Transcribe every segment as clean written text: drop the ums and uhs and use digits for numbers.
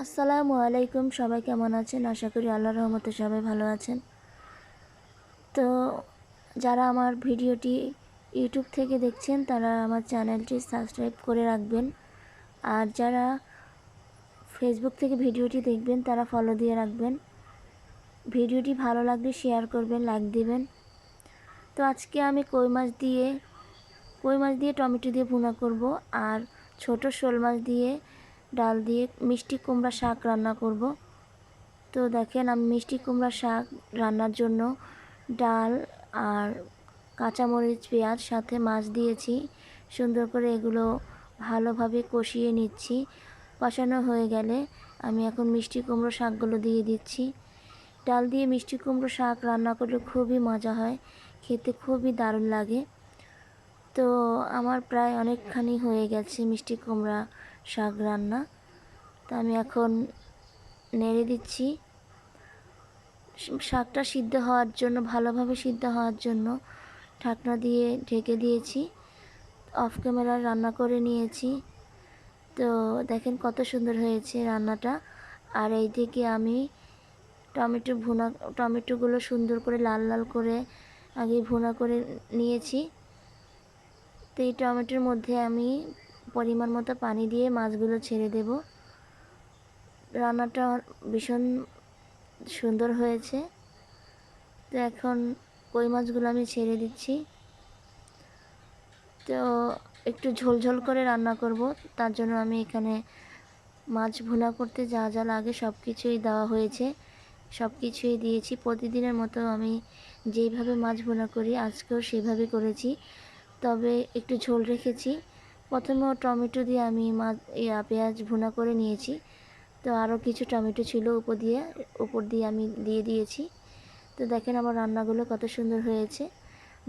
আসসালামু আলাইকুম। সবাই কেমন আছেন? আশা করি আল্লাহর রহমতে সবাই ভালো আছেন। তো যারা আমার ভিডিওটি ইউটিউব থেকে দেখছেন তারা আমার চ্যানেলটি সাবস্ক্রাইব করে রাখবেন, আর যারা ফেসবুক থেকে ভিডিওটি দেখবেন তারা ফলো দিয়ে রাখবেন। ভিডিওটি ভালো লাগলে শেয়ার করবেন, লাইক দিবেন। তো আজকে আমি কই মাছ দিয়ে টমেটো দিয়ে ভুনা করব, আর ছোট শোল মাছ দিয়ে ডাল দিয়ে মিষ্টি কুমড়া শাক রান্না করব। তো দেখেন, আমি মিষ্টি কুমড়া শাক রান্নার জন্য ডাল আর কাঁচামরিচ, পেঁয়াজ সাথে মাছ দিয়েছি। সুন্দর করে এগুলো ভালোভাবে কষিয়ে নিচ্ছি। কষানো হয়ে গেলে আমি এখন মিষ্টি কুমড়ো শাকগুলো দিয়ে দিচ্ছি। ডাল দিয়ে মিষ্টি কুমড়ো শাক রান্না করলে খুবই মজা হয়, খেতে খুবই দারুণ লাগে। তো আমার প্রায় অনেকখানি হয়ে গেছে মিষ্টি কুমড়া শাক রান্না। তো আমি এখন নেড়ে দিচ্ছি। শাকটা সিদ্ধ হওয়ার জন্য, ভালোভাবে সিদ্ধ হওয়ার জন্য ঢাকনা দিয়ে ঢেকে দিয়েছি। অফ ক্যামেরায় রান্না করে নিয়েছি। তো দেখেন কত সুন্দর হয়েছে রান্নাটা। আর এই দিকে আমি টমেটোগুলো সুন্দর করে লাল লাল করে আগে ভুনা করে নিয়েছি। তো এই টমেটোর মধ্যে আমি পরিমাণ মতো পানি দিয়ে মাছগুলো ছেড়ে দেব। রান্নাটা ভীষণ সুন্দর হয়েছে। তো এখন কই মাছগুলো আমি ছেড়ে দিচ্ছি। তো একটু ঝোলঝোল করে রান্না করব, তার জন্য আমি এখানে মাছ ভুনা করতে যা যা লাগে সব কিছুই দেওয়া হয়েছে, সব কিছুই দিয়েছি। প্রতিদিনের মতো আমি যেইভাবে মাছ ভুনা করি আজকেও সেভাবে করেছি, তবে একটু ঝোল রেখেছি। প্রথমেও টমেটো দিয়ে আমি পেঁয়াজ ভুনা করে নিয়েছি। তো আরও কিছু টমেটো ছিল উপর দিয়ে আমি দিয়ে দিয়েছি। তো দেখেন আমার রান্নাগুলো কত সুন্দর হয়েছে।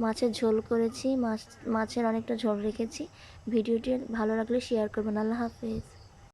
মাছের ঝোল করেছি, মাছের অনেকটা ঝোল রেখেছি। ভিডিওটি ভালো লাগলে শেয়ার করবেন। আল্লাহ হাফেজ।